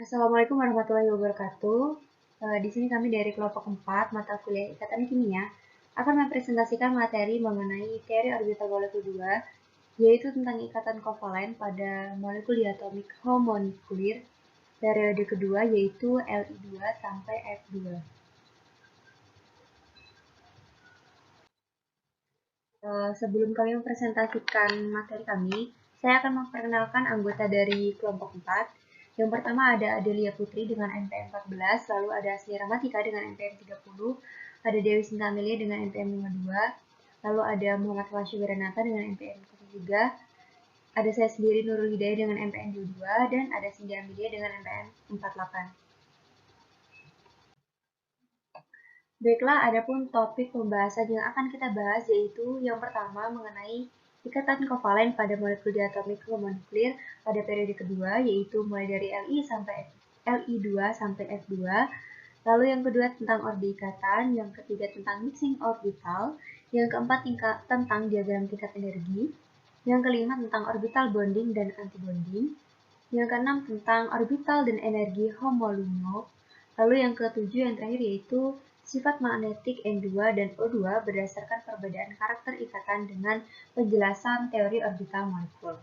Assalamualaikum warahmatullahi wabarakatuh. Di sini kami dari kelompok 4 mata kuliah Ikatan Kimia akan mempresentasikan materi mengenai teori orbital molekul 2, yaitu tentang ikatan kovalen pada molekul diatomik homonuklir periode kedua, yaitu Li2 sampai F2. Sebelum kami mempresentasikan materi kami, saya akan memperkenalkan anggota dari kelompok 4. Yang pertama ada Adelia Putri dengan NPM 14, lalu ada Asnia Ramatika dengan NPM 30, ada Dewi Sinta Amelia dengan NPM 52, lalu ada Muhammad Wasyu Wiranata dengan NPM 03, ada saya sendiri Nurul Hidayah dengan NPM 22, dan ada Cindy Amelia dengan NPM 48. Baiklah, adapun topik pembahasan yang akan kita bahas yaitu yang pertama mengenai ikatan kovalen pada molekul diatomik homonuklir pada periode kedua, yaitu mulai dari Li2 sampai F2. Lalu yang kedua tentang orbi ikatan, yang ketiga tentang mixing orbital, yang keempat tentang diagram tingkat energi, yang kelima tentang orbital bonding dan antibonding, yang keenam tentang orbital dan energi homolumo. Lalu yang ketujuh yang terakhir yaitu sifat magnetik N2 dan O2 berdasarkan perbedaan karakter ikatan dengan penjelasan teori orbital molekul.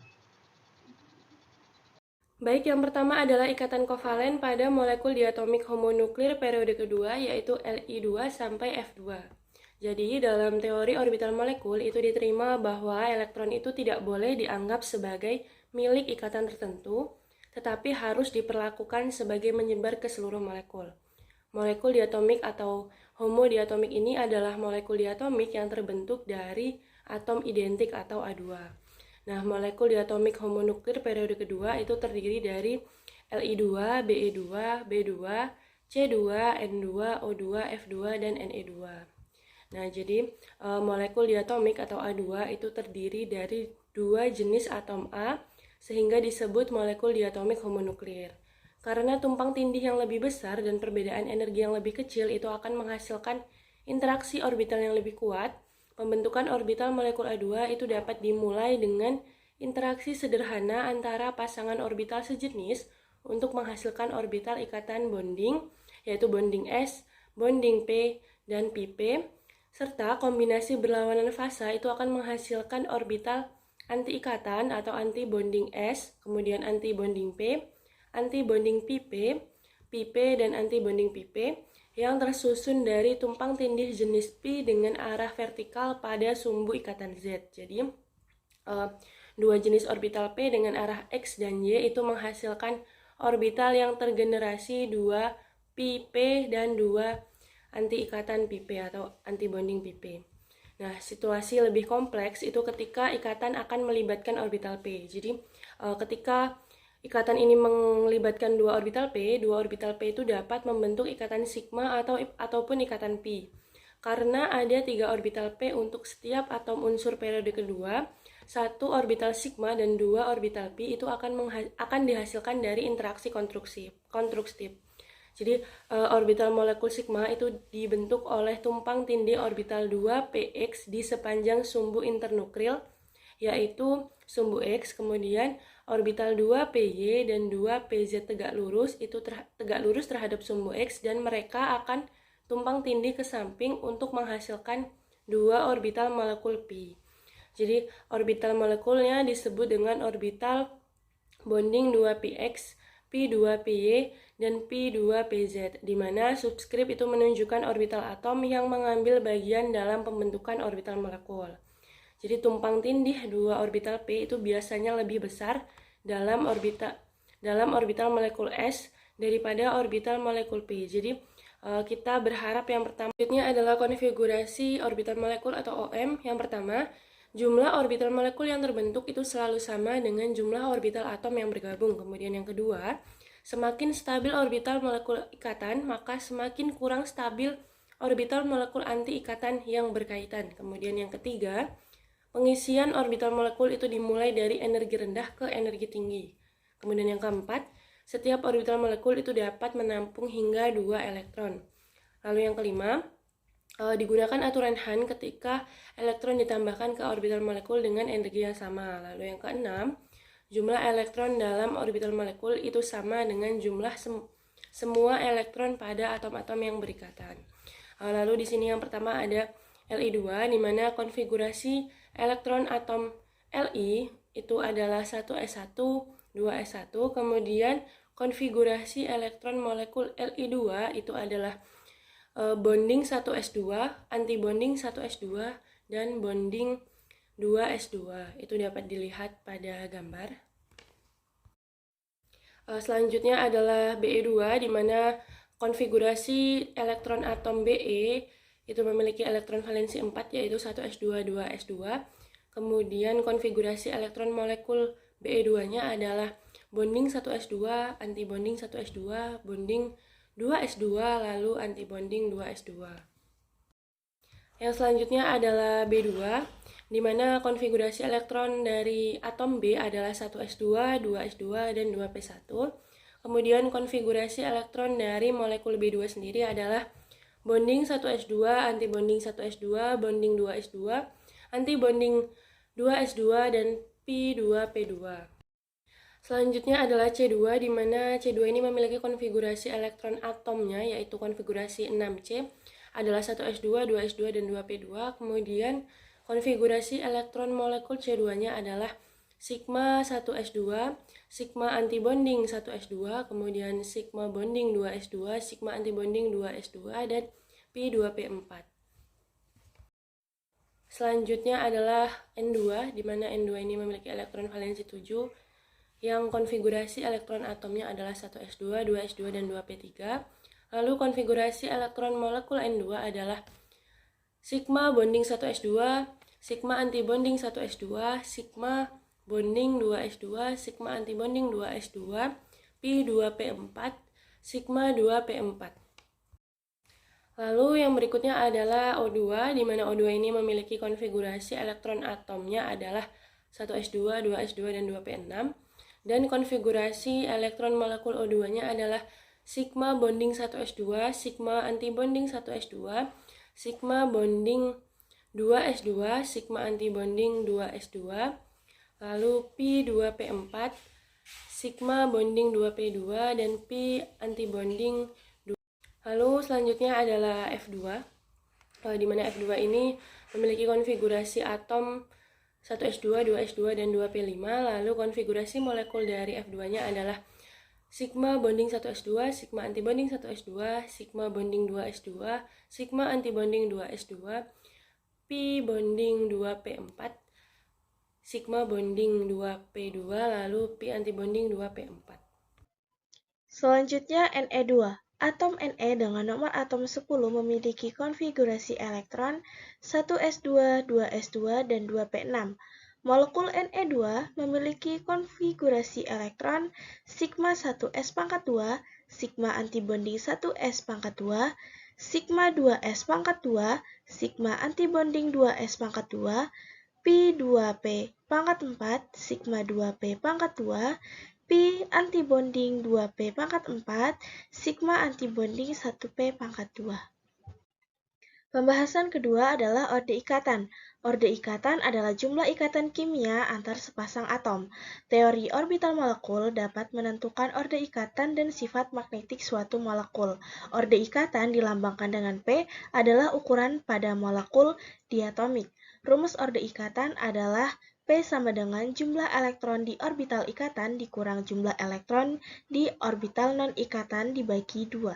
Baik, yang pertama adalah ikatan kovalen pada molekul diatomik homonuklir periode kedua, yaitu Li2 sampai F2. Jadi, dalam teori orbital molekul itu diterima bahwa elektron itu tidak boleh dianggap sebagai milik ikatan tertentu, tetapi harus diperlakukan sebagai menyebar ke seluruh molekul. Molekul diatomik atau homodiatomik ini adalah molekul diatomik yang terbentuk dari atom identik atau A2. Nah, molekul diatomik homonuklir periode kedua itu terdiri dari Li2, Be2, B2, C2, N2, O2, F2, dan Ne2. Nah, jadi molekul diatomik atau A2 itu terdiri dari dua jenis atom A sehingga disebut molekul diatomik homonuklir. Karena tumpang tindih yang lebih besar dan perbedaan energi yang lebih kecil itu akan menghasilkan interaksi orbital yang lebih kuat. Pembentukan orbital molekul A2 itu dapat dimulai dengan interaksi sederhana antara pasangan orbital sejenis untuk menghasilkan orbital ikatan bonding, yaitu bonding S, bonding P, dan pp, serta kombinasi berlawanan fasa itu akan menghasilkan orbital anti-ikatan atau anti-bonding S, kemudian anti-bonding P, anti-bonding pp, pp, dan anti-bonding pp, yang tersusun dari tumpang tindih jenis P dengan arah vertikal pada sumbu ikatan Z. Jadi, dua jenis orbital P dengan arah X dan Y itu menghasilkan orbital yang tergenerasi 2 pp dan 2 anti-ikatan pp atau anti-bonding pp. Nah, situasi lebih kompleks itu ketika ikatan akan melibatkan orbital P. Jadi, ketika ikatan ini melibatkan dua orbital P itu dapat membentuk ikatan sigma ataupun ikatan pi. Karena ada 3 orbital P untuk setiap atom unsur periode kedua, 1 orbital sigma dan 2 orbital pi itu akan dihasilkan dari interaksi konstruktif. Jadi orbital molekul sigma itu dibentuk oleh tumpang tindih orbital 2px di sepanjang sumbu internuklil, yaitu sumbu X, kemudian orbital 2py dan 2pz tegak lurus itu tegak lurus terhadap sumbu X, dan mereka akan tumpang tindih ke samping untuk menghasilkan 2 orbital molekul pi. Jadi orbital molekulnya disebut dengan orbital bonding 2px, P2py, dan P2pz, di mana subskrip itu menunjukkan orbital atom yang mengambil bagian dalam pembentukan orbital molekul. Jadi tumpang tindih 2 orbital P itu biasanya lebih besar dalam orbital molekul S daripada orbital molekul P. Jadi kita berharap yang pertama adalah konfigurasi orbital molekul atau OM. Yang pertama, jumlah orbital molekul yang terbentuk itu selalu sama dengan jumlah orbital atom yang bergabung. Kemudian yang kedua, semakin stabil orbital molekul ikatan, maka semakin kurang stabil orbital molekul anti ikatan yang berkaitan. Kemudian yang ketiga, pengisian orbital molekul itu dimulai dari energi rendah ke energi tinggi. Kemudian yang keempat, setiap orbital molekul itu dapat menampung hingga 2 elektron. Lalu yang kelima, digunakan aturan Hahn ketika elektron ditambahkan ke orbital molekul dengan energi yang sama. Lalu yang keenam, jumlah elektron dalam orbital molekul itu sama dengan jumlah semua elektron pada atom-atom yang berikatan. Lalu di sini yang pertama ada Li2, di mana konfigurasi elektron atom Li itu adalah 1s1, 2s1, kemudian konfigurasi elektron molekul Li2 itu adalah bonding 1s2, antibonding 1s2, dan bonding 2s2. Itu dapat dilihat pada gambar. Selanjutnya adalah Be2, di mana konfigurasi elektron atom Be itu memiliki elektron valensi 4, yaitu 1s2, 2s2. Kemudian konfigurasi elektron molekul Be2-nya adalah bonding 1s2, antibonding 1s2, bonding 2s2, lalu antibonding 2s2. Yang selanjutnya adalah B2, di mana konfigurasi elektron dari atom B adalah 1s2, 2s2, dan 2p1. Kemudian konfigurasi elektron dari molekul B2 sendiri adalah bonding 1s2, antibonding 1s2, bonding 2s2, antibonding 2s2, dan p2p2. Selanjutnya adalah C2, di mana C2 ini memiliki konfigurasi elektron atomnya, yaitu konfigurasi 6C, adalah 1s2, 2s2, dan 2p2. Kemudian konfigurasi elektron molekul C2-nya adalah sigma 1s2, sigma antibonding 1s2, kemudian sigma bonding 2s2, sigma antibonding 2s2, dan p2p4. Selanjutnya adalah N2, di mana N2 ini memiliki elektron valensi 7, yang konfigurasi elektron atomnya adalah 1s2, 2s2, dan 2p3. Lalu konfigurasi elektron molekul N2 adalah sigma bonding 1s2, sigma antibonding 1s2, sigma bonding 2s2, sigma antibonding 2s2, p2p4, sigma 2p4. Lalu yang berikutnya adalah O2, di mana O2 ini memiliki konfigurasi elektron atomnya adalah 1s2, 2s2, dan 2p6. Dan konfigurasi elektron molekul O2-nya adalah sigma bonding 1s2, sigma antibonding 1s2, sigma bonding 2s2, sigma antibonding 2s2, lalu p2p4, sigma bonding 2p2, dan p antibonding 2. Lalu selanjutnya adalah F2, di mana F2 ini memiliki konfigurasi atom 1s2, 2s2, dan 2p5. Lalu konfigurasi molekul dari F2-nya adalah sigma bonding 1s2, sigma antibonding 1s2, sigma bonding 2s2, sigma antibonding 2s2, p bonding 2p4, sigma bonding 2p2, lalu p antibonding 2p4. Selanjutnya Ne2. Atom Ne dengan nomor atom 10 memiliki konfigurasi elektron 1s2, 2s2, dan 2p6. Molekul Ne2 memiliki konfigurasi elektron sigma 1s pangkat 2, sigma antibonding 1s pangkat 2, sigma 2s pangkat 2, sigma antibonding 2s pangkat 2, p2p pangkat 4, sigma 2p pangkat 2, P antibonding 2P pangkat 4, sigma antibonding 1P pangkat 2. Pembahasan kedua adalah orde ikatan. Orde ikatan adalah jumlah ikatan kimia antar sepasang atom. Teori orbital molekul dapat menentukan orde ikatan dan sifat magnetik suatu molekul. Orde ikatan dilambangkan dengan P adalah ukuran pada molekul diatomik. Rumus orde ikatan adalah P sama dengan jumlah elektron di orbital ikatan dikurang jumlah elektron di orbital non-ikatan dibagi 2.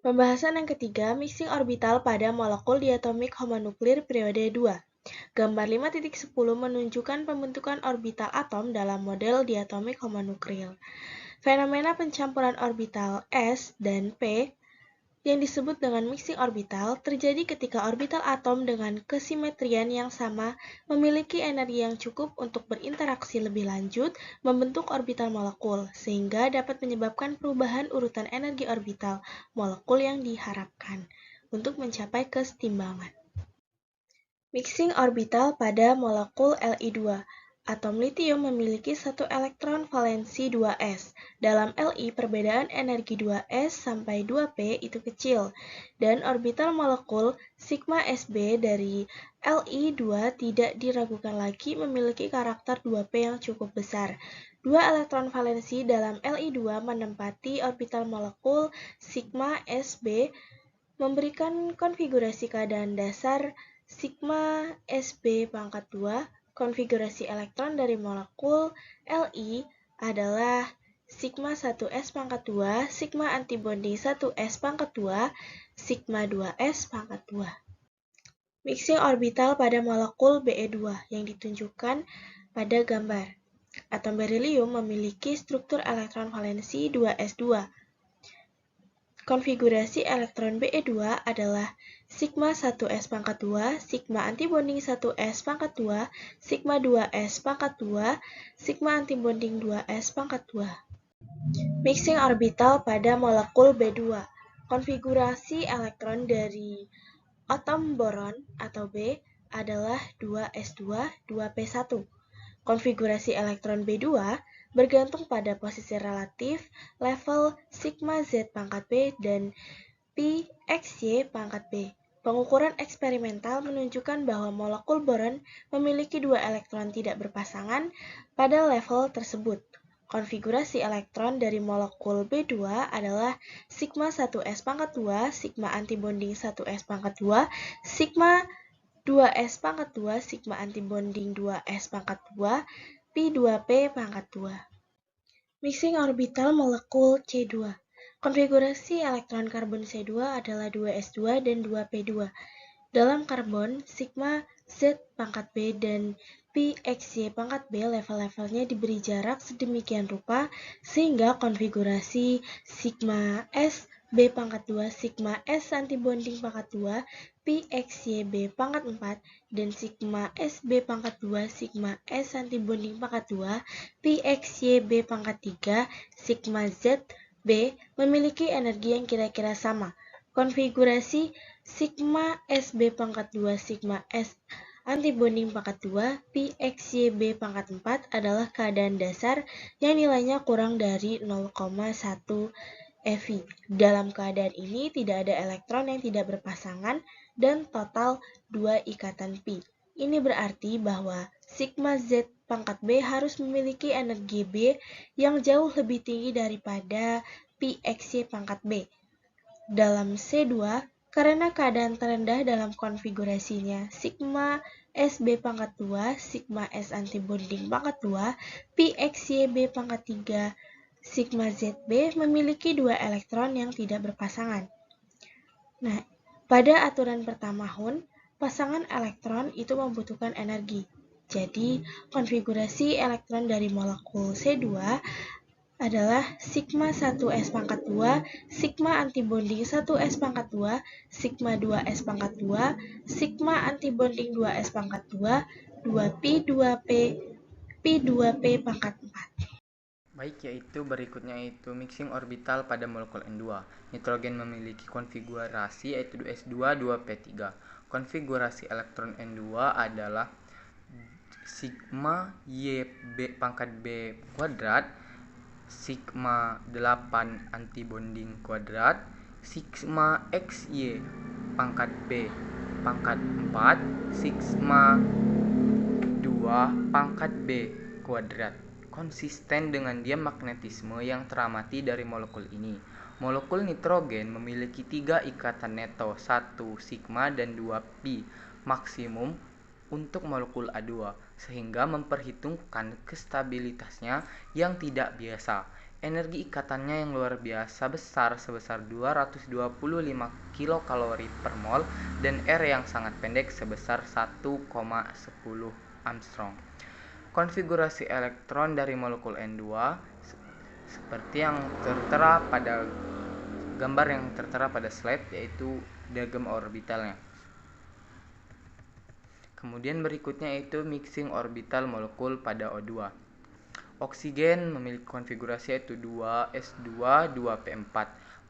Pembahasan yang ketiga, mixing orbital pada molekul diatomik homonuklir periode 2. Gambar 5.10 menunjukkan pembentukan orbital atom dalam model diatomik homonuklir. Fenomena pencampuran orbital S dan P yang disebut dengan mixing orbital terjadi ketika orbital atom dengan kesimetrian yang sama memiliki energi yang cukup untuk berinteraksi lebih lanjut membentuk orbital molekul, sehingga dapat menyebabkan perubahan urutan energi orbital molekul yang diharapkan untuk mencapai kesetimbangan. Mixing orbital pada molekul Li2. Atom litium memiliki satu elektron valensi 2s. Dalam Li, perbedaan energi 2s sampai 2p itu kecil, dan orbital molekul sigma Sb dari Li2 tidak diragukan lagi memiliki karakter 2p yang cukup besar. Dua elektron valensi dalam Li2 menempati orbital molekul sigma Sb, memberikan konfigurasi keadaan dasar sigma Sb pangkat 2. Konfigurasi elektron dari molekul Li adalah sigma 1s pangkat 2, sigma antibonding 1s pangkat 2, sigma 2s pangkat 2. Mixing orbital pada molekul Be2 yang ditunjukkan pada gambar. Atom berilium memiliki struktur elektron valensi 2s2. Konfigurasi elektron Be2 adalah sigma 1s pangkat 2, sigma antibonding 1s pangkat 2, sigma 2s pangkat 2, sigma antibonding 2s pangkat 2. Mixing orbital pada molekul B2. Konfigurasi elektron dari atom boron atau B adalah 2s2, 2p1. Konfigurasi elektron B2 bergantung pada posisi relatif, level sigma Z pangkat B dan pi XY pangkat B. Pengukuran eksperimental menunjukkan bahwa molekul boron memiliki dua elektron tidak berpasangan pada level tersebut. Konfigurasi elektron dari molekul B2 adalah sigma 1s pangkat 2, sigma antibonding 1s pangkat 2, sigma 2s pangkat 2, sigma antibonding 2s pangkat 2, pi 2p pangkat 2. Mixing orbital molekul C2. Konfigurasi elektron karbon C2 adalah 2s2 dan 2p2. Dalam karbon, sigma Z pangkat B dan pi XY pangkat B level-levelnya diberi jarak sedemikian rupa sehingga konfigurasi sigma S B pangkat 2, sigma S antibonding pangkat 2, pi XY B pangkat 4, dan sigma S B pangkat 2, sigma S antibonding pangkat 2, pi XY B pangkat 3, sigma Z B memiliki energi yang kira-kira sama. Konfigurasi sigma SB pangkat 2, sigma S antibonding pangkat 2, pi XY B pangkat 4 adalah keadaan dasar yang nilainya kurang dari 0,1 eV. Dalam keadaan ini tidak ada elektron yang tidak berpasangan dan total 2 ikatan pi. Ini berarti bahwa sigma Z pangkat B harus memiliki energi B yang jauh lebih tinggi daripada pi XY pangkat B. Dalam C2, karena keadaan terendah dalam konfigurasinya sigma SB pangkat 2, sigma S antibonding pangkat 2, pi XY B pangkat 3, sigma ZB memiliki dua elektron yang tidak berpasangan. Nah, pada aturan pertama Hund, pasangan elektron itu membutuhkan energi. Jadi, konfigurasi elektron dari molekul C2 adalah sigma 1s pangkat 2, sigma antibonding 1s pangkat 2, sigma 2s pangkat 2, sigma antibonding 2s pangkat 2, 2pi 2p, pi 2p pangkat 4. Baik, yaitu berikutnya itu mixing orbital pada molekul N2. Nitrogen memiliki konfigurasi yaitu 2s2, 2p3. Konfigurasi elektron N2 adalah sigma YB pangkat B kuadrat, sigma 8 antibonding kuadrat, sigma XY pangkat B pangkat 4, sigma 2 pangkat B kuadrat. Konsisten dengan dia magnetisme yang teramati dari molekul ini. Molekul nitrogen memiliki 3 ikatan neto, 1 sigma dan 2 pi maksimum untuk molekul A2, sehingga memperhitungkan kestabilitasnya yang tidak biasa. Energi ikatannya yang luar biasa besar sebesar 225 kilokalori per mol dan R yang sangat pendek sebesar 1,10 Armstrong. Konfigurasi elektron dari molekul N2 seperti yang tertera pada gambar yang tertera pada slide, yaitu diagram orbitalnya. Kemudian berikutnya itu mixing orbital molekul pada O2. Oksigen memiliki konfigurasi yaitu 2s2, 2p4.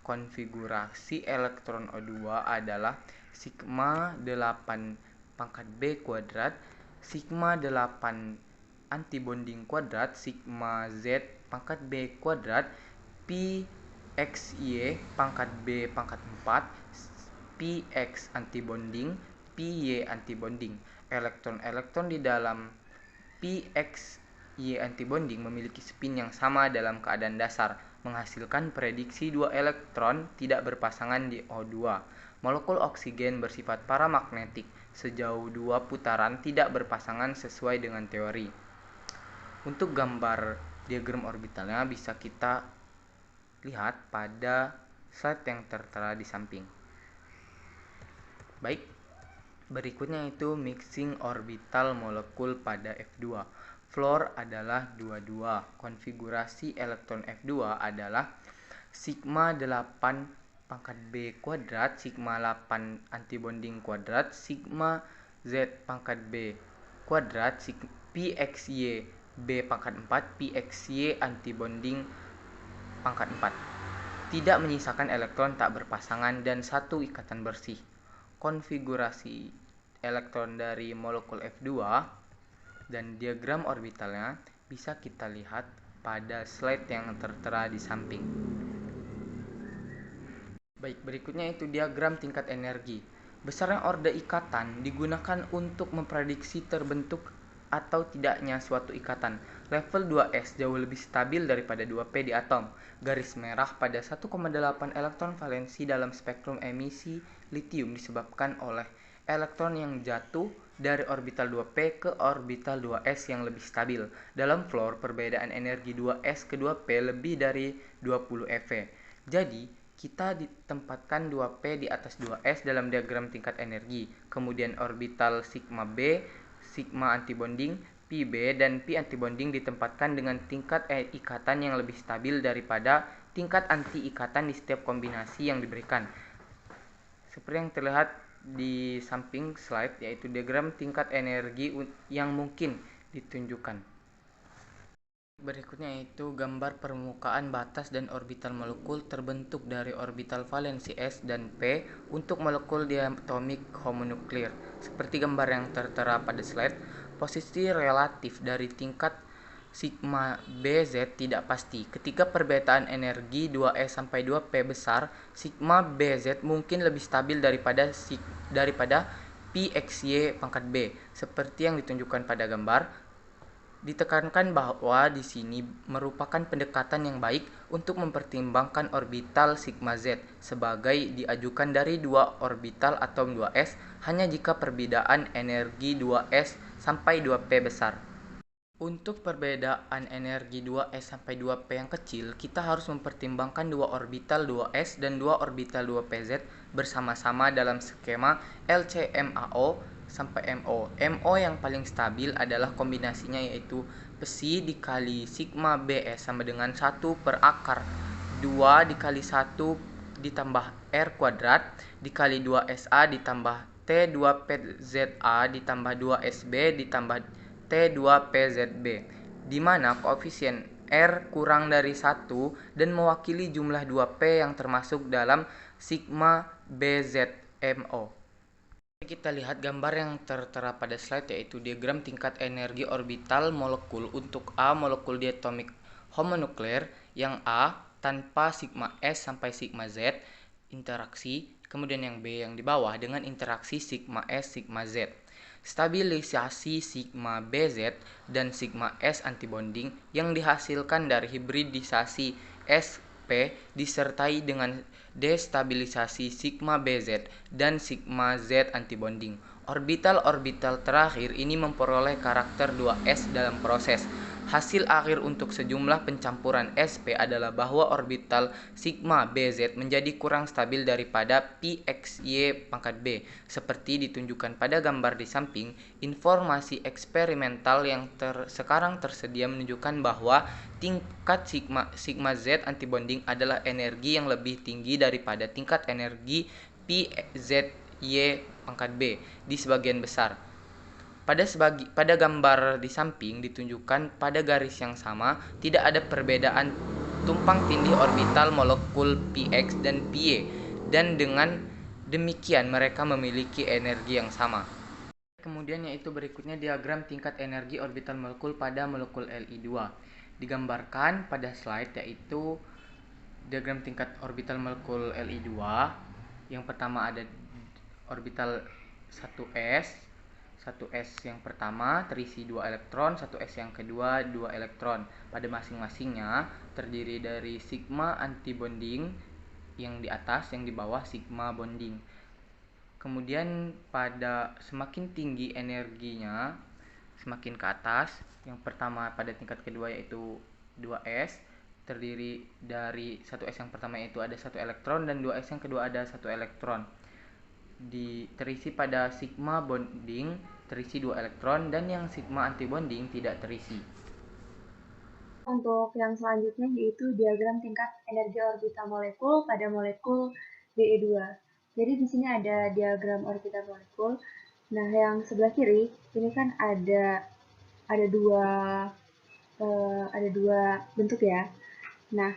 Konfigurasi elektron O2 adalah sigma 8 pangkat B kuadrat, sigma 8 antibonding kuadrat sigma Z pangkat B kuadrat Pi X Y pangkat B pangkat 4 Px antibonding Py antibonding. Elektron-elektron di dalam Px Y antibonding memiliki spin yang sama dalam keadaan dasar, menghasilkan prediksi dua elektron tidak berpasangan di O2. Molekul oksigen bersifat paramagnetik sejauh dua putaran tidak berpasangan sesuai dengan teori. Untuk gambar diagram orbitalnya bisa kita lihat pada slide yang tertera di samping. Baik, berikutnya itu mixing orbital molekul pada F2. Fluor adalah 22. Konfigurasi elektron F2 adalah sigma 8 pangkat B kuadrat, sigma 8 antibonding kuadrat, sigma Z pangkat B kuadrat, Pxy B pangkat 4, Pxy antibonding pangkat 4. Tidak menyisakan elektron tak berpasangan dan satu ikatan bersih. Konfigurasi elektron dari molekul F2 dan diagram orbitalnya bisa kita lihat pada slide yang tertera di samping. Baik, berikutnya itu diagram tingkat energi. Besarnya orde ikatan digunakan untuk memprediksi terbentuk atau tidaknya suatu ikatan. Level 2s jauh lebih stabil daripada 2p di atom. Garis merah pada 1,8 elektron valensi dalam spektrum emisi litium disebabkan oleh elektron yang jatuh dari orbital 2p ke orbital 2s yang lebih stabil. Dalam fluor, perbedaan energi 2s ke 2p lebih dari 20 eV. Jadi, kita ditempatkan 2p di atas 2s dalam diagram tingkat energi. Kemudian orbital sigma b, sigma antibonding, Pb dan Pi antibonding ditempatkan dengan tingkat ikatan yang lebih stabil daripada tingkat anti-ikatan di setiap kombinasi yang diberikan. Seperti yang terlihat di samping slide, yaitu diagram tingkat energi yang mungkin ditunjukkan. Berikutnya yaitu gambar permukaan batas dan orbital molekul terbentuk dari orbital valensi S dan P untuk molekul diatomik homonuklir. Seperti gambar yang tertera pada slide, posisi relatif dari tingkat sigma Bz tidak pasti. Ketika perbedaan energi 2s sampai 2p besar, sigma Bz mungkin lebih stabil daripada Pxy pangkat B. Seperti yang ditunjukkan pada gambar, ditekankan bahwa di sini merupakan pendekatan yang baik untuk mempertimbangkan orbital sigma Z sebagai diajukan dari dua orbital atom 2s hanya jika perbedaan energi 2s sampai 2p besar. Untuk perbedaan energi 2s sampai 2p yang kecil, kita harus mempertimbangkan dua orbital 2s dan dua orbital 2pz bersama-sama dalam skema LCMAO sampai MO. MO yang paling stabil adalah kombinasinya yaitu besi dikali sigma Bs sama dengan 1 per akar 2 dikali 1 ditambah R kuadrat dikali 2SA ditambah T2PZA ditambah 2SB ditambah T2PZB, di mana koefisien R kurang dari 1 dan mewakili jumlah 2P yang termasuk dalam sigma BZMO. Kita lihat gambar yang tertera pada slide, yaitu diagram tingkat energi orbital molekul untuk A molekul diatomik homonuklir yang A tanpa sigma S sampai sigma Z interaksi, kemudian yang B yang di bawah dengan interaksi sigma S sigma Z. Stabilisasi sigma Bz dan sigma S antibonding yang dihasilkan dari hibridisasi sp disertai dengan destabilisasi sigma Bz dan sigma Z antibonding. Orbital-orbital terakhir ini memperoleh karakter 2s dalam proses. Hasil akhir untuk sejumlah pencampuran sp adalah bahwa orbital sigma Bz menjadi kurang stabil daripada Pxy pangkat B. Seperti ditunjukkan pada gambar di samping, informasi eksperimental yang sekarang tersedia menunjukkan bahwa tingkat sigma Z antibonding adalah energi yang lebih tinggi daripada tingkat energi Pzy pangkat B di sebagian besar. Pada gambar di samping ditunjukkan pada garis yang sama tidak ada perbedaan tumpang tindih orbital molekul Px dan Py, dan dengan demikian mereka memiliki energi yang sama. Kemudian yaitu berikutnya diagram tingkat energi orbital molekul pada molekul Li2. Digambarkan pada slide yaitu diagram tingkat orbital molekul Li2. Yang pertama ada orbital 1s. 1s yang pertama terisi 2 elektron, 1s yang kedua 2 elektron. Pada masing-masingnya terdiri dari sigma antibonding yang di atas, yang di bawah sigma bonding. Kemudian pada semakin tinggi energinya, semakin ke atas, yang pertama pada tingkat kedua yaitu 2s, terdiri dari 1s yang pertama yaitu ada 1 elektron dan 2s yang kedua ada 1 elektron. Terisi pada sigma bonding terisi 2 elektron dan yang sigma antibonding tidak terisi. Untuk yang selanjutnya yaitu diagram tingkat energi orbital molekul pada molekul Be2. Jadi di sini ada diagram orbital molekul. Nah, yang sebelah kiri ini kan ada dua bentuk ya. Nah,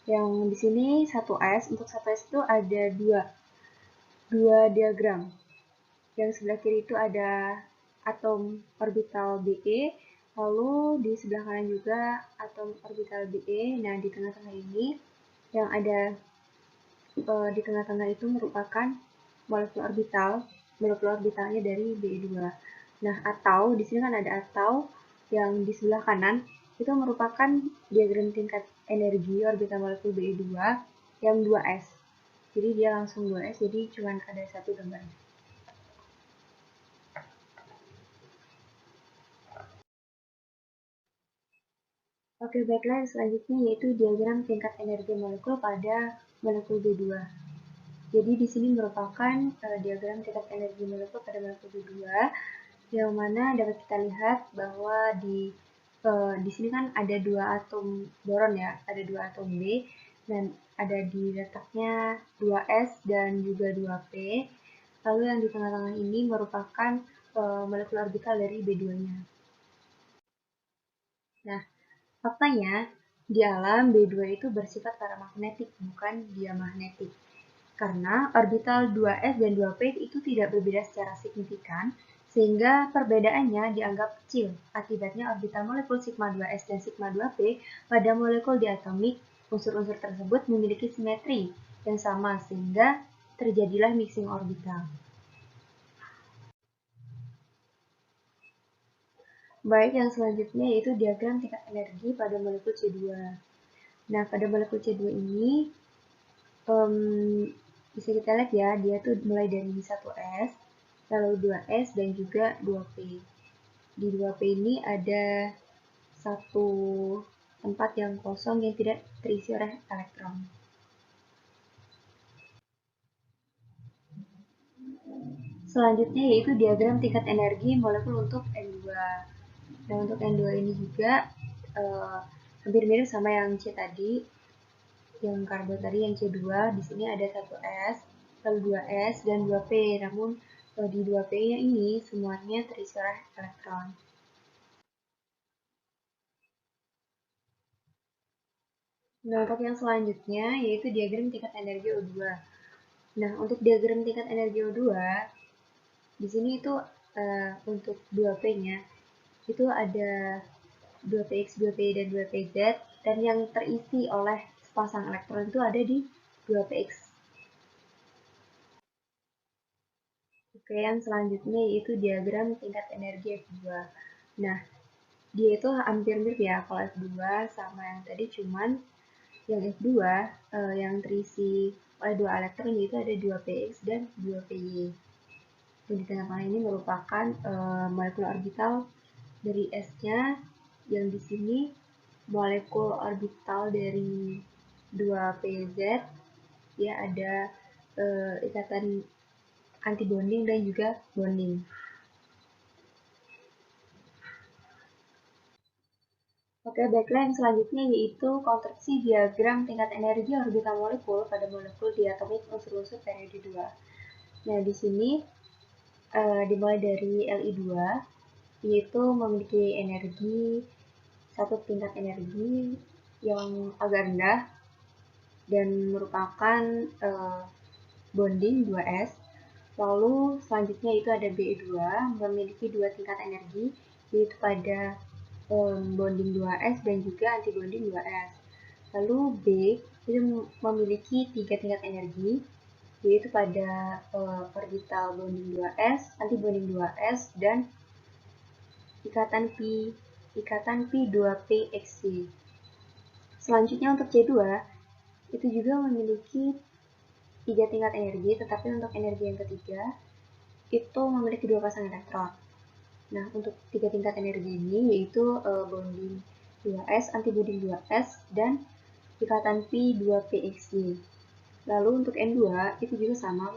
yang di sini 1s, untuk 1s itu ada dua diagram. Yang sebelah kiri itu ada atom orbital Be, lalu di sebelah kanan juga atom orbital Be. Nah, di tengah-tengah ini yang ada di tengah-tengah itu merupakan molekul orbitalnya dari Be2. Nah, atau di sini kan ada atau yang di sebelah kanan itu merupakan diagram tingkat energi orbital molekul Be2 yang 2s. Jadi dia langsung 2s, jadi cuma ada satu gambar. Oke, baiklah, selanjutnya yaitu diagram tingkat energi molekul pada molekul B2. Jadi di sini merupakan diagram tingkat energi molekul pada molekul B2, yang mana dapat kita lihat bahwa di sini kan ada dua atom boron ya, ada dua atom B, dan ada di letaknya 2s dan juga 2p. Lalu yang di tengah-tengah ini merupakan molekul orbital dari B2-nya. Nah, faktanya, di alam B2 itu bersifat paramagnetik, bukan diamagnetik. Karena orbital 2s dan 2p itu tidak berbeda secara signifikan, sehingga perbedaannya dianggap kecil. Akibatnya orbital molekul sigma 2s dan sigma 2p pada molekul diatomik unsur-unsur tersebut memiliki simetri yang sama, sehingga terjadilah mixing orbital. Baik, yang selanjutnya yaitu diagram tingkat energi pada molekul C2. Nah, pada molekul C2 ini bisa kita lihat ya, dia tuh mulai dari 1s, lalu 2s, dan juga 2p. Di 2p ini ada satu tempat yang kosong yang tidak terisi oleh elektron. Selanjutnya yaitu diagram tingkat energi molekul untuk N2. Nah, untuk N2 ini juga hampir mirip sama yang C tadi, yang karbon tadi yang C2. Di sini ada 1s, lalu 2s, dan 2p. Namun di 2p-nya ini semuanya terisi oleh elektron. Nah, untuk yang selanjutnya yaitu diagram tingkat energi O2. Nah, untuk diagram tingkat energi O2 di sini itu untuk 2p-nya itu ada 2px, 2p, dan 2pz, dan yang terisi oleh sepasang elektron itu ada di 2px. Oke, yang selanjutnya yaitu diagram tingkat energi F2. Nah, dia itu hampir mirip ya, kalau F2 sama yang tadi, cuman yang F2 yang terisi oleh 2 elektron yaitu ada 2px dan 2py. Yang di tengah-tengah ini merupakan molekul orbital dari S-nya, yang di sini molekul orbital dari 2pz, ya ada ikatan antibonding dan juga bonding. Oke, baiklah, yang selanjutnya yaitu konstruksi diagram tingkat energi orbital molekul pada molekul diatomik unsur-unsur periode 2. Nah, di sini dimulai dari Li2, yaitu memiliki energi satu tingkat energi yang agak rendah dan merupakan bonding 2s. Lalu selanjutnya itu ada Be2, memiliki 2 tingkat energi, yaitu pada bonding 2s dan juga antibonding 2s. Lalu B itu memiliki 3 tingkat energi, yaitu pada orbital bonding 2s, antibonding 2s, dan ikatan P2PXY. Selanjutnya untuk C2, itu juga memiliki 3 tingkat energi, tetapi untuk energi yang ketiga, itu memiliki 2 pasang elektron. Nah, untuk 3 tingkat energi ini yaitu bonding 2s, antibonding 2s, dan ikatan P2PXY. Lalu untuk N2 itu juga sama,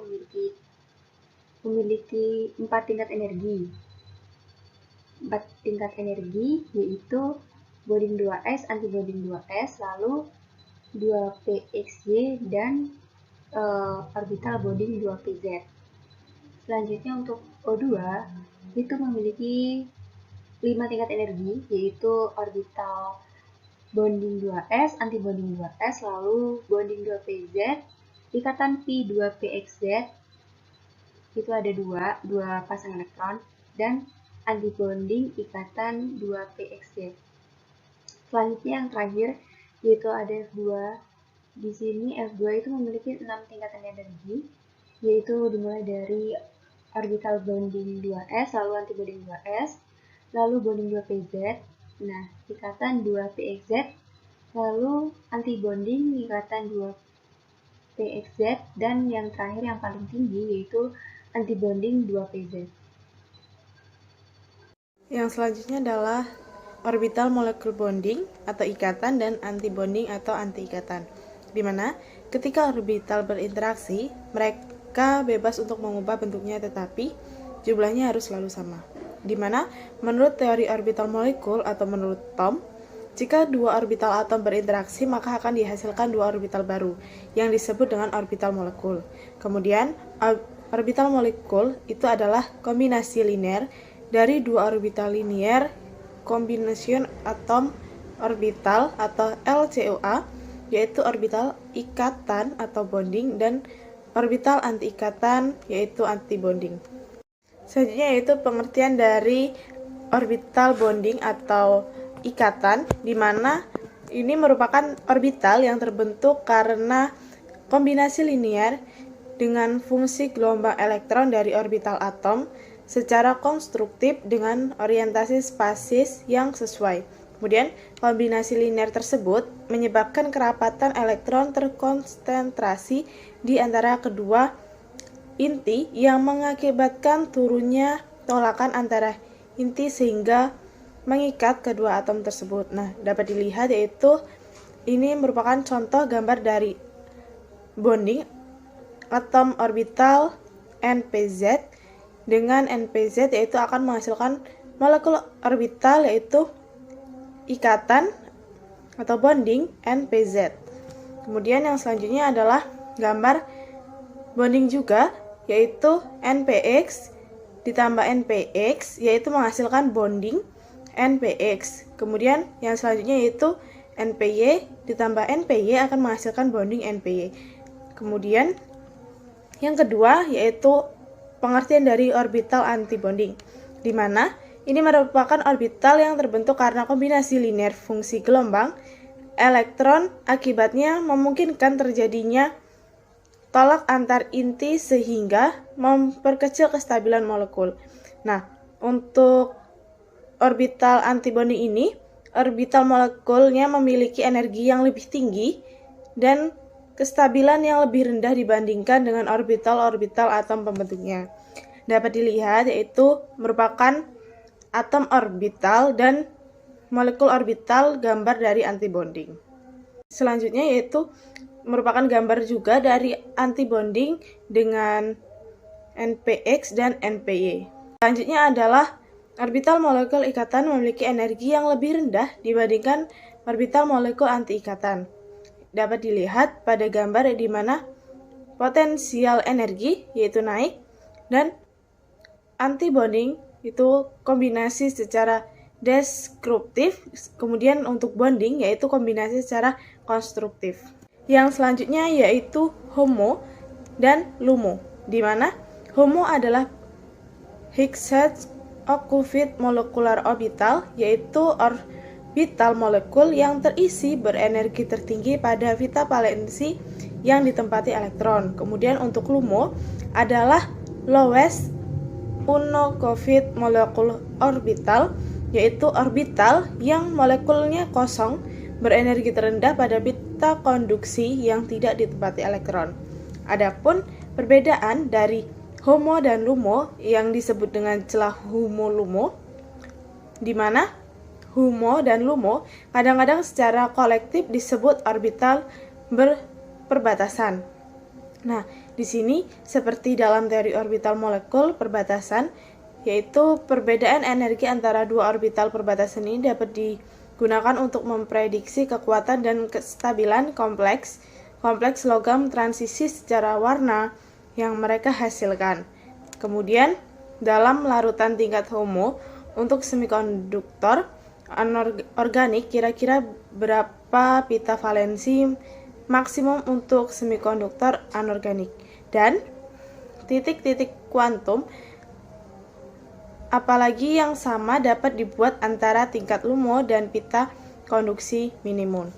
memiliki 4 tingkat energi. 4 tingkat energi yaitu bonding 2s, antibonding 2s, lalu 2PXY, dan orbital bonding 2PZ. Selanjutnya untuk O2 itu memiliki 5 tingkat energi, yaitu orbital bonding 2s, antibonding 2s, lalu bonding 2PZ, ikatan P2PXZ, itu ada 2 pasang elektron, dan antibonding ikatan 2PXZ. Selanjutnya yang terakhir yaitu ada F2. Di sini F2 itu memiliki 6 tingkatan energi, yaitu dimulai dari orbital bonding 2s, lalu antibonding 2s, lalu bonding 2PZ, nah ikatan 2PXZ, lalu antibonding ikatan 2PXZ, dan yang terakhir yang paling tinggi yaitu antibonding 2PZ. Yang selanjutnya adalah orbital molekul bonding atau ikatan dan antibonding atau anti-ikatan, di mana ketika orbital berinteraksi, mereka bebas untuk mengubah bentuknya tetapi jumlahnya harus selalu sama. Di mana menurut teori orbital molekul atau menurut Thom, jika 2 orbital atom berinteraksi maka akan dihasilkan 2 orbital baru yang disebut dengan orbital molekul. Kemudian orbital molekul itu adalah kombinasi linear dari 2 orbital linear combination atom orbital atau LCOA, yaitu orbital ikatan atau bonding, dan orbital anti-ikatan yaitu anti-bonding. Selanjutnya yaitu pengertian dari orbital bonding atau ikatan, di mana ini merupakan orbital yang terbentuk karena kombinasi linear dengan fungsi gelombang elektron dari orbital atom secara konstruktif dengan orientasi spasis yang sesuai. Kemudian, kombinasi linear tersebut menyebabkan kerapatan elektron terkonsentrasi di antara kedua inti yang mengakibatkan turunnya tolakan antara inti sehingga mengikat kedua atom tersebut. Nah, dapat dilihat yaitu ini merupakan contoh gambar dari bonding atom orbital NPZ dengan NPZ, yaitu akan menghasilkan molekul orbital yaitu ikatan atau bonding NPZ. Kemudian yang selanjutnya adalah gambar bonding juga, yaitu NPX ditambah NPX, yaitu menghasilkan bonding NPX. Kemudian yang selanjutnya yaitu NPY ditambah NPY akan menghasilkan bonding NPY. Kemudian yang kedua yaitu pengertian dari orbital antibonding, di mana ini merupakan orbital yang terbentuk karena kombinasi linear fungsi gelombang elektron, akibatnya memungkinkan terjadinya tolak antar inti sehingga memperkecil kestabilan molekul. Nah, untuk orbital antibonding ini, orbital molekulnya memiliki energi yang lebih tinggi dan kestabilan yang lebih rendah dibandingkan dengan orbital-orbital atom pembentuknya. Dapat dilihat yaitu merupakan atom orbital dan molekul orbital gambar dari antibonding. Selanjutnya yaitu merupakan gambar juga dari antibonding dengan NPX dan NPY. Selanjutnya adalah orbital molekul ikatan memiliki energi yang lebih rendah dibandingkan orbital molekul anti-ikatan. Dapat dilihat pada gambar di mana potensial energi yaitu naik dan antibonding itu kombinasi secara deskriptif, kemudian untuk bonding yaitu kombinasi secara konstruktif. Yang selanjutnya yaitu HOMO dan LUMO, di mana HOMO adalah Higgs occulted molecular orbital, yaitu orbital molekul yang terisi berenergi tertinggi pada vita valensi yang ditempati elektron. Kemudian untuk LUMO adalah lowest unocoupled molecule orbital, yaitu orbital yang molekulnya kosong berenergi terendah pada vita konduksi yang tidak ditempati elektron. Adapun perbedaan dari HOMO dan LUMO yang disebut dengan celah HOMO-LUMO, di mana HOMO dan LUMO kadang-kadang secara kolektif disebut orbital berperbatasan. Nah, di sini seperti dalam teori orbital molekul perbatasan, yaitu perbedaan energi antara dua orbital perbatasan ini dapat digunakan untuk memprediksi kekuatan dan kestabilan kompleks logam transisi secara warna yang mereka hasilkan. Kemudian, dalam larutan tingkat HOMO untuk semikonduktor anorganik, kira-kira berapa pita valensi maksimum untuk semikonduktor anorganik? Dan titik-titik kuantum apalagi yang sama dapat dibuat antara tingkat LUMO dan pita konduksi minimum.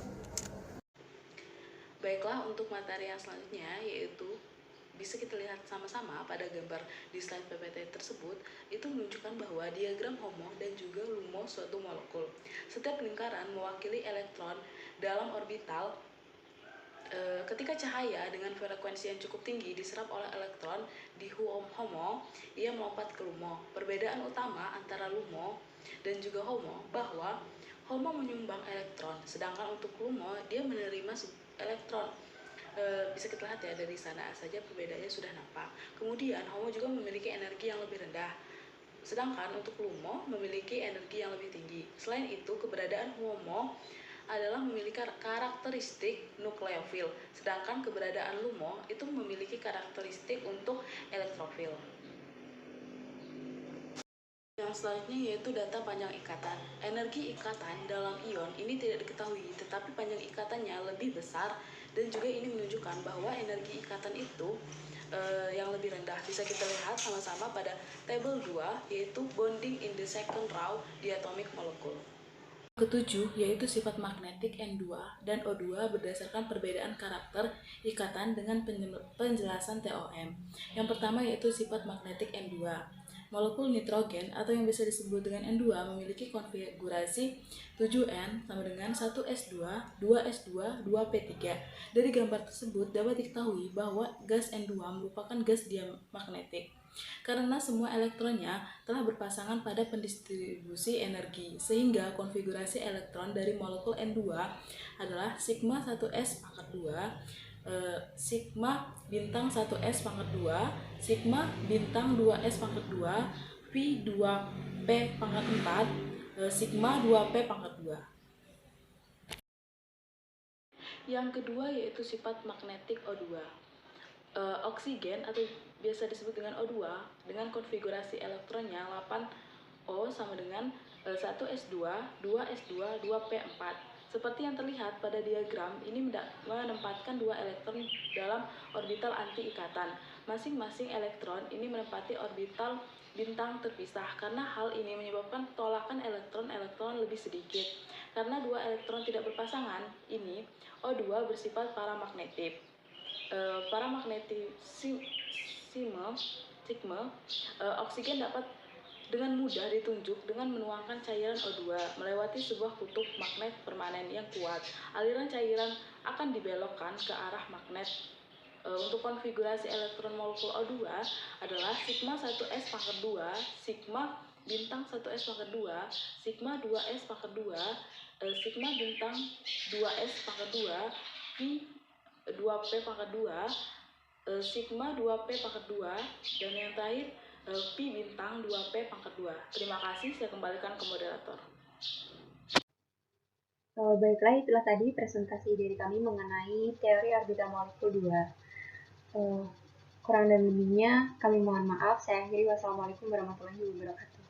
Baiklah, untuk materi yang selanjutnya yaitu bisa kita lihat sama-sama pada gambar di slide PPT tersebut, itu menunjukkan bahwa diagram HOMO dan juga LUMO suatu molekul. Setiap lingkaran mewakili elektron dalam orbital. Ketika cahaya dengan frekuensi yang cukup tinggi diserap oleh elektron di HOMO, ia melompat ke LUMO. Perbedaan utama antara LUMO dan juga HOMO bahwa HOMO menyumbang elektron, sedangkan untuk LUMO dia menerima elektron. Bisa kita lihat ya dari sana saja perbedaannya sudah nampak. Kemudian HOMO juga memiliki energi yang lebih rendah, sedangkan untuk LUMO memiliki energi yang lebih tinggi. Selain itu, keberadaan HOMO adalah memiliki karakteristik nukleofil, sedangkan keberadaan LUMO itu memiliki karakteristik untuk elektrofil. Yang selanjutnya yaitu data panjang ikatan. Energi ikatan dalam ion ini tidak diketahui, tetapi panjang ikatannya lebih besar, dan juga ini menunjukkan bahwa energi ikatan itu yang lebih rendah. Bisa kita lihat sama-sama pada tabel 2, yaitu bonding in the second row diatomic molecule. Ketujuh yaitu sifat magnetik N2 dan O2 berdasarkan perbedaan karakter ikatan dengan penjelasan TOM. Yang pertama yaitu sifat magnetik N2. Molekul nitrogen atau yang bisa disebut dengan N2 memiliki konfigurasi 7N sama dengan 1S2, 2S2, 2P3. Dari gambar tersebut dapat diketahui bahwa gas N2 merupakan gas diamagnetik karena semua elektronnya telah berpasangan pada pendistribusi energi, sehingga konfigurasi elektron dari molekul N2 adalah sigma 1s pangkat 2, sigma bintang 1s pangkat 2, sigma bintang 2s pangkat 2, P 2P pangkat 4, sigma 2P pangkat 2. Yang kedua yaitu sifat magnetik O2. Oksigen atau biasa disebut dengan O2 dengan konfigurasi elektronnya 8O sama dengan 1S2, 2S2, 2P4. Seperti yang terlihat pada diagram, ini menempatkan dua elektron dalam orbital anti ikatan. Masing-masing elektron ini menempati orbital bintang terpisah. Karena hal ini menyebabkan tolakan elektron-elektron lebih sedikit. Karena dua elektron tidak berpasangan, ini O2 bersifat paramagnetik. Paramagnetisme oksigen dapat dengan mudah ditunjuk dengan menuangkan cairan O2 melewati sebuah kutub magnet permanen yang kuat. Aliran cairan akan dibelokkan ke arah magnet. Untuk konfigurasi elektron molekul O2 adalah sigma 1s pangkat 2, sigma bintang 1s pangkat 2, sigma 2s pangkat 2, sigma bintang 2s pangkat 2, P 2P pangkat 2, sigma 2P pangkat 2, dan yang terakhir P bintang 2P pangkat 2. Terima kasih, saya kembalikan ke moderator. Baiklah, itulah tadi presentasi dari kami mengenai teori orbital molekul 2. Kurang dan lebihnya kami mohon maaf. Saya akhiri. Wassalamualaikum warahmatullahi wabarakatuh.